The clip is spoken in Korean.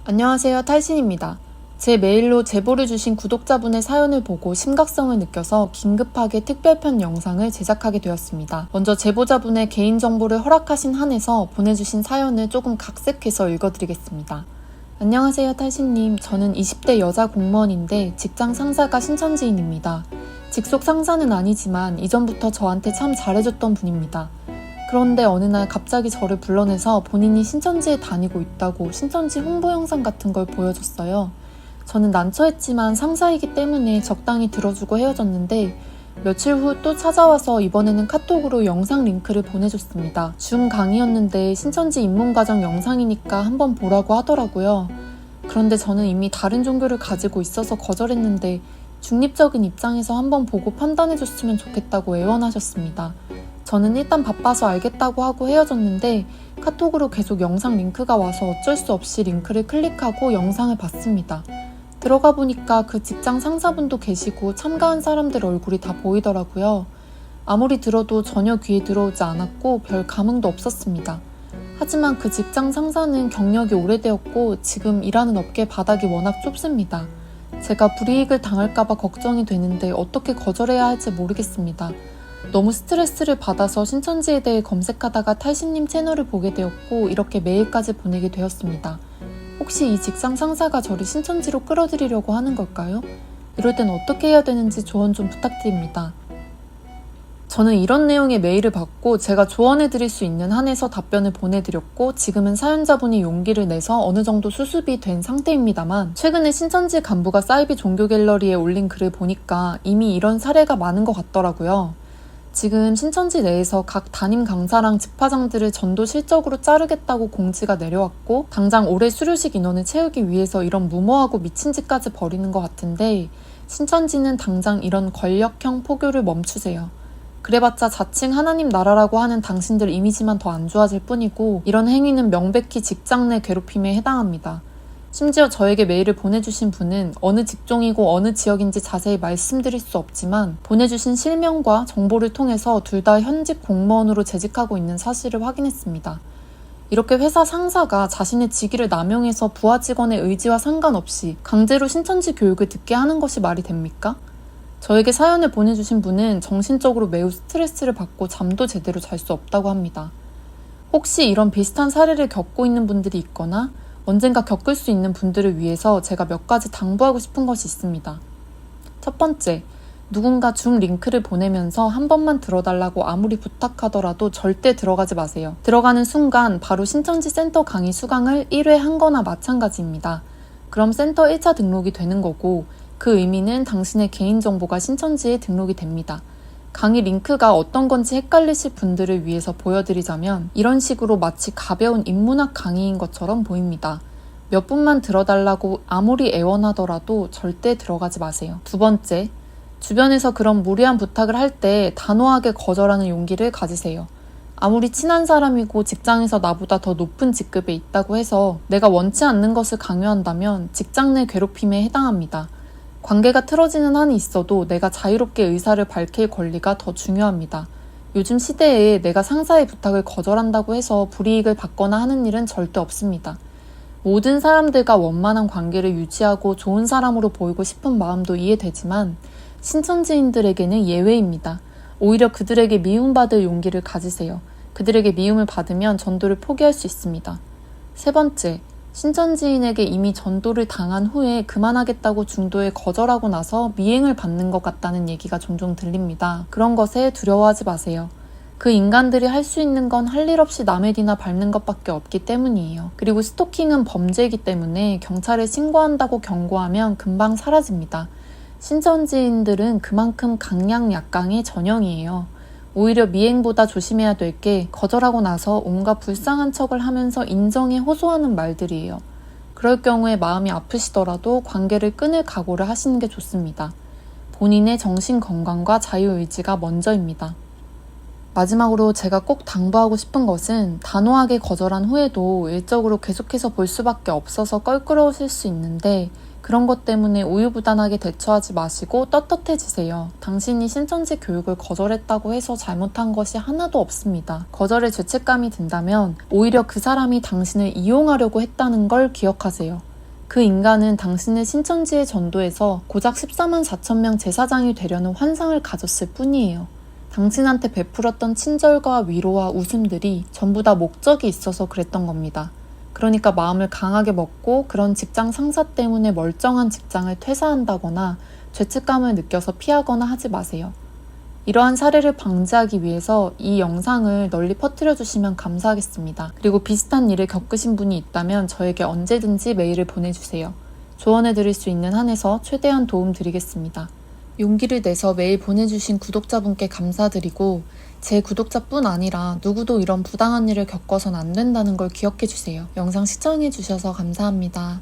안녕하세요, 탈신입니다. 제 메일로 제보를 주신 구독자분의 사연을 보고 심각성을 느껴서 긴급하게 특별편 영상을 제작하게 되었습니다. 먼저 제보자분의 개인정보를 허락하신 한에서 보내주신 사연을 조금 각색해서 읽어드리겠습니다. 안녕하세요, 탈신님. 저는 20대 여자 공무원인데 직장 상사가 신천지인입니다. 직속 상사는 아니지만 이전부터 저한테 참 잘해줬던 분입니다. 그런데 어느 날 갑자기 저를 불러내서 본인이 신천지에 다니고 있다고 신천지 홍보 영상 같은 걸 보여줬어요. 저는 난처했지만 상사이기 때문에 적당히 들어주고 헤어졌는데 며칠 후 또 찾아와서 이번에는 카톡으로 영상 링크를 보내줬습니다. 줌 강의였는데 신천지 입문과정 영상이니까 한번 보라고 하더라고요. 그런데 저는 이미 다른 종교를 가지고 있어서 거절했는데 중립적인 입장에서 한번 보고 판단해줬으면 좋겠다고 애원하셨습니다. 저는 일단 바빠서 알겠다고 하고 헤어졌는데 카톡으로 계속 영상 링크가 와서 어쩔 수 없이 링크를 클릭하고 영상을 봤습니다. 들어가 보니까 그 직장 상사분도 계시고 참가한 사람들 얼굴이 다 보이더라고요. 아무리 들어도 전혀 귀에 들어오지 않았고 별 감흥도 없었습니다. 하지만 그 직장 상사는 경력이 오래되었고 지금 일하는 업계 바닥이 워낙 좁습니다. 제가 불이익을 당할까봐 걱정이 되는데 어떻게 거절해야 할지 모르겠습니다. 너무 스트레스를 받아서 신천지에 대해 검색하다가 탈신님 채널을 보게 되었고 이렇게 메일까지 보내게 되었습니다. 혹시 이 직장 상사가 저를 신천지로 끌어들이려고 하는 걸까요? 이럴 땐 어떻게 해야 되는지 조언 좀 부탁드립니다. 저는 이런 내용의 메일을 받고 제가 조언해드릴 수 있는 한에서 답변을 보내드렸고 지금은 사연자분이 용기를 내서 어느 정도 수습이 된 상태입니다만 최근에 신천지 간부가 사이비 종교 갤러리에 올린 글을 보니까 이미 이런 사례가 많은 것 같더라고요. 지금 신천지 내에서 각 담임 강사랑 집화장들을 전도 실적으로 자르겠다고 공지가 내려왔고 당장 올해 수료식 인원을 채우기 위해서 이런 무모하고 미친 짓까지 벌이는 것 같은데 신천지는 당장 이런 권력형 포교를 멈추세요. 그래봤자 자칭 하나님 나라라고 하는 당신들 이미지만 더 안 좋아질 뿐이고 이런 행위는 명백히 직장 내 괴롭힘에 해당합니다. 심지어 저에게 메일을 보내주신 분은 어느 직종이고 어느 지역인지 자세히 말씀드릴 수 없지만 보내주신 실명과 정보를 통해서 둘 다 현직 공무원으로 재직하고 있는 사실을 확인했습니다. 이렇게 회사 상사가 자신의 직위를 남용해서 부하 직원의 의지와 상관없이 강제로 신천지 교육을 듣게 하는 것이 말이 됩니까? 저에게 사연을 보내주신 분은 정신적으로 매우 스트레스를 받고 잠도 제대로 잘 수 없다고 합니다. 혹시 이런 비슷한 사례를 겪고 있는 분들이 있거나 언젠가 겪을 수 있는 분들을 위해서 제가 몇 가지 당부하고 싶은 것이 있습니다. 첫 번째, 누군가 줌 링크를 보내면서 한 번만 들어달라고 아무리 부탁하더라도 절대 들어가지 마세요. 들어가는 순간 바로 신천지 센터 강의 수강을 1회 한 거나 마찬가지입니다. 그럼 센터 1차 등록이 되는 거고 그 의미는 당신의 개인정보가 신천지에 등록이 됩니다. 강의 링크가 어떤 건지 헷갈리실 분들을 위해서 보여드리자면 이런 식으로 마치 가벼운 인문학 강의인 것처럼 보입니다. 몇 분만 들어달라고 아무리 애원하더라도 절대 들어가지 마세요. 두 번째, 주변에서 그런 무리한 부탁을 할 때 단호하게 거절하는 용기를 가지세요. 아무리 친한 사람이고 직장에서 나보다 더 높은 직급에 있다고 해서 내가 원치 않는 것을 강요한다면 직장 내 괴롭힘에 해당합니다. 관계가 틀어지는 한이 있어도 내가 자유롭게 의사를 밝힐 권리가 더 중요합니다. 요즘 시대에 내가 상사의 부탁을 거절한다고 해서 불이익을 받거나 하는 일은 절대 없습니다. 모든 사람들과 원만한 관계를 유지하고 좋은 사람으로 보이고 싶은 마음도 이해되지만 신천지인들에게는 예외입니다. 오히려 그들에게 미움받을 용기를 가지세요. 그들에게 미움을 받으면 전도를 포기할 수 있습니다. 세 번째, 신천지인에게 이미 전도를 당한 후에 그만하겠다고 중도에 거절하고 나서 미행을 받는 것 같다는 얘기가 종종 들립니다. 그런 것에 두려워하지 마세요. 그 인간들이 할 수 있는 건 할 일 없이 남의 뒤나 밟는 것밖에 없기 때문이에요. 그리고 스토킹은 범죄이기 때문에 경찰에 신고한다고 경고하면 금방 사라집니다. 신천지인들은 그만큼 강약약강의 전형이에요. 오히려 미행보다 조심해야 될 게 거절하고 나서 온갖 불쌍한 척을 하면서 인정에 호소하는 말들이에요. 그럴 경우에 마음이 아프시더라도 관계를 끊을 각오를 하시는 게 좋습니다. 본인의 정신 건강과 자유의지가 먼저입니다. 마지막으로 제가 꼭 당부하고 싶은 것은 단호하게 거절한 후에도 일적으로 계속해서 볼 수밖에 없어서 껄끄러우실 수 있는데 그런 것 때문에 우유부단하게 대처하지 마시고 떳떳해지세요. 당신이 신천지 교육을 거절했다고 해서 잘못한 것이 하나도 없습니다. 거절에 죄책감이 든다면 오히려 그 사람이 당신을 이용하려고 했다는 걸 기억하세요. 그 인간은 당신을 신천지에 전도해서 고작 14만 4천 명 제사장이 되려는 환상을 가졌을 뿐이에요. 당신한테 베풀었던 친절과 위로와 웃음들이 전부 다 목적이 있어서 그랬던 겁니다. 그러니까 마음을 강하게 먹고 그런 직장 상사 때문에 멀쩡한 직장을 퇴사한다거나 죄책감을 느껴서 피하거나 하지 마세요. 이러한 사례를 방지하기 위해서 이 영상을 널리 퍼뜨려 주시면 감사하겠습니다. 그리고 비슷한 일을 겪으신 분이 있다면 저에게 언제든지 메일을 보내주세요. 조언해 드릴 수 있는 한에서 최대한 도움 드리겠습니다. 용기를 내서 메일 보내주신 구독자분께 감사드리고 제 구독자뿐 아니라 누구도 이런 부당한 일을 겪어선 안 된다는 걸 기억해 주세요. 영상 시청해 주셔서 감사합니다.